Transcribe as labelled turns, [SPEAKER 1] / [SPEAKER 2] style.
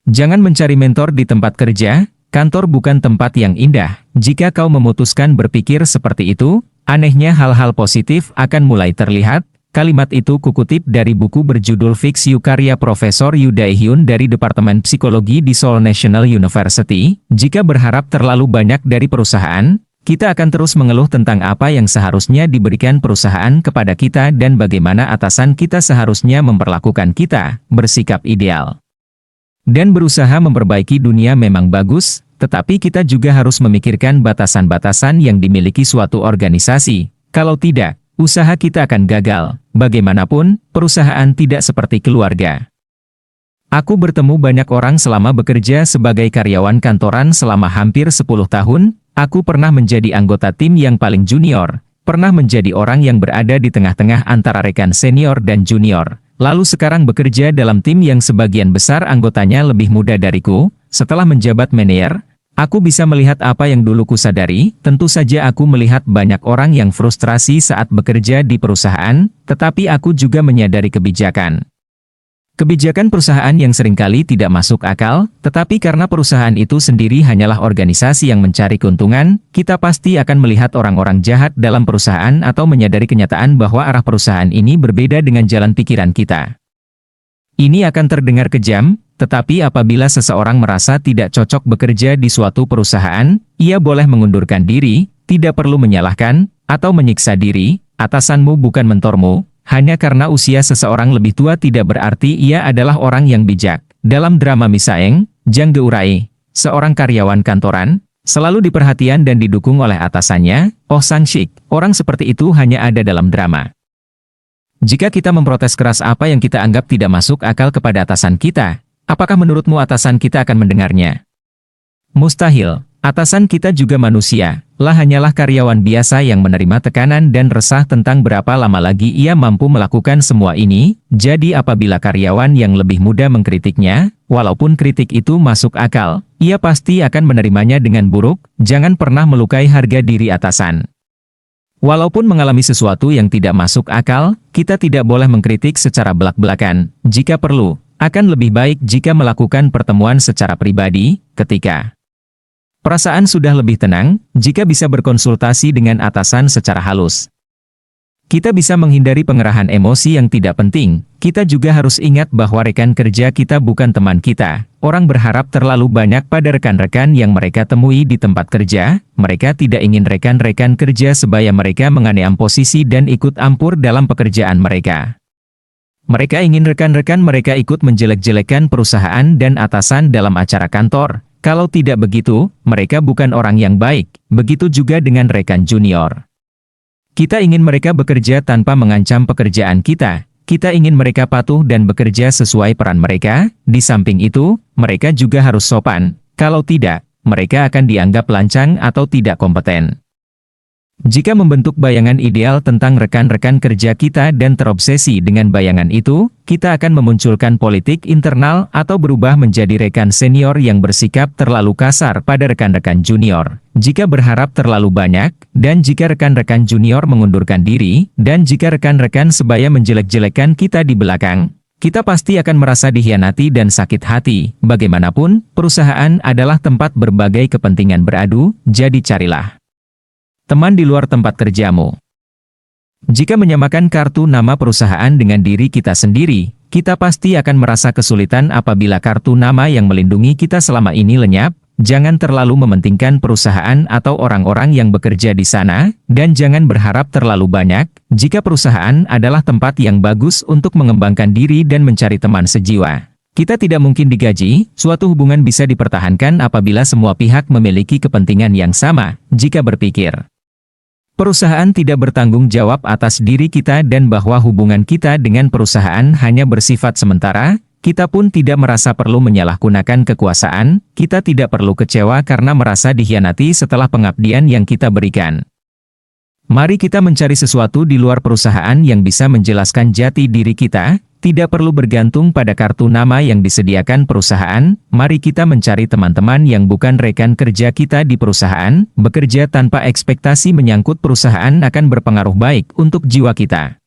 [SPEAKER 1] Jangan mencari mentor di tempat kerja, kantor bukan tempat yang indah. Jika kau memutuskan berpikir seperti itu, anehnya hal-hal positif akan mulai terlihat. Kalimat itu kukutip dari buku berjudul Fix You karya Profesor Yu Dae-hyun dari Departemen Psikologi di Seoul National University. Jika berharap terlalu banyak dari perusahaan, kita akan terus mengeluh tentang apa yang seharusnya diberikan perusahaan kepada kita dan bagaimana atasan kita seharusnya memperlakukan kita, bersikap ideal. Dan berusaha memperbaiki dunia memang bagus, tetapi kita juga harus memikirkan batasan-batasan yang dimiliki suatu organisasi. Kalau tidak, usaha kita akan gagal. Bagaimanapun, perusahaan tidak seperti keluarga. Aku bertemu banyak orang selama bekerja sebagai karyawan kantoran selama hampir 10 tahun. Aku pernah menjadi anggota tim yang paling junior, pernah menjadi orang yang berada di tengah-tengah antara rekan senior dan junior. Lalu sekarang bekerja dalam tim yang sebagian besar anggotanya lebih muda dariku. Setelah menjabat manajer, aku bisa melihat apa yang dulu kusadari. Tentu saja aku melihat banyak orang yang frustrasi saat bekerja di perusahaan, tetapi aku juga menyadari kebijakan perusahaan yang seringkali tidak masuk akal, tetapi karena perusahaan itu sendiri hanyalah organisasi yang mencari keuntungan, kita pasti akan melihat orang-orang jahat dalam perusahaan atau menyadari kenyataan bahwa arah perusahaan ini berbeda dengan jalan pikiran kita. Ini akan terdengar kejam, tetapi apabila seseorang merasa tidak cocok bekerja di suatu perusahaan, ia boleh mengundurkan diri, tidak perlu menyalahkan, atau menyiksa diri. Atasanmu bukan mentormu, hanya karena usia seseorang lebih tua tidak berarti ia adalah orang yang bijak. Dalam drama Misaeng, Jang Geurai, seorang karyawan kantoran, selalu diperhatikan dan didukung oleh atasannya, Oh Sang-sik. Orang seperti itu hanya ada dalam drama. Jika kita memprotes keras apa yang kita anggap tidak masuk akal kepada atasan kita, apakah menurutmu atasan kita akan mendengarnya? Mustahil. Atasan kita juga manusia, hanyalah karyawan biasa yang menerima tekanan dan resah tentang berapa lama lagi ia mampu melakukan semua ini. Jadi apabila karyawan yang lebih muda mengkritiknya, walaupun kritik itu masuk akal, ia pasti akan menerimanya dengan buruk. Jangan pernah melukai harga diri atasan. Walaupun mengalami sesuatu yang tidak masuk akal, kita tidak boleh mengkritik secara belak-belakan. Jika perlu, akan lebih baik jika melakukan pertemuan secara pribadi, ketika perasaan sudah lebih tenang, jika bisa berkonsultasi dengan atasan secara halus. Kita bisa menghindari pengerahan emosi yang tidak penting. Kita juga harus ingat bahwa rekan kerja kita bukan teman kita. Orang berharap terlalu banyak pada rekan-rekan yang mereka temui di tempat kerja. Mereka tidak ingin rekan-rekan kerja sebaya mereka menganeam posisi dan ikut ampur dalam pekerjaan mereka. Mereka ingin rekan-rekan mereka ikut menjelek-jelekan perusahaan dan atasan dalam acara kantor. Kalau tidak begitu, mereka bukan orang yang baik. Begitu juga dengan rekan junior. Kita ingin mereka bekerja tanpa mengancam pekerjaan kita. Kita ingin mereka patuh dan bekerja sesuai peran mereka. Di samping itu, mereka juga harus sopan. Kalau tidak, mereka akan dianggap lancang atau tidak kompeten. Jika membentuk bayangan ideal tentang rekan-rekan kerja kita dan terobsesi dengan bayangan itu, kita akan memunculkan politik internal atau berubah menjadi rekan senior yang bersikap terlalu kasar pada rekan-rekan junior. Jika berharap terlalu banyak, dan jika rekan-rekan junior mengundurkan diri, dan jika rekan-rekan sebaya menjelek-jelekan kita di belakang, kita pasti akan merasa dikhianati dan sakit hati. Bagaimanapun, perusahaan adalah tempat berbagai kepentingan beradu, jadi carilah teman di luar tempat kerjamu. Jika menyamakan kartu nama perusahaan dengan diri kita sendiri, kita pasti akan merasa kesulitan apabila kartu nama yang melindungi kita selama ini lenyap. Jangan terlalu mementingkan perusahaan atau orang-orang yang bekerja di sana, dan jangan berharap terlalu banyak. Jika perusahaan adalah tempat yang bagus untuk mengembangkan diri dan mencari teman sejiwa, kita tidak mungkin digaji. Suatu hubungan bisa dipertahankan apabila semua pihak memiliki kepentingan yang sama. Jika berpikir perusahaan tidak bertanggung jawab atas diri kita dan bahwa hubungan kita dengan perusahaan hanya bersifat sementara, kita pun tidak merasa perlu menyalahgunakan kekuasaan. Kita tidak perlu kecewa karena merasa dikhianati setelah pengabdian yang kita berikan. Mari kita mencari sesuatu di luar perusahaan yang bisa menjelaskan jati diri kita. Tidak perlu bergantung pada kartu nama yang disediakan perusahaan. Mari kita mencari teman-teman yang bukan rekan kerja kita di perusahaan. Bekerja tanpa ekspektasi menyangkut perusahaan akan berpengaruh baik untuk jiwa kita.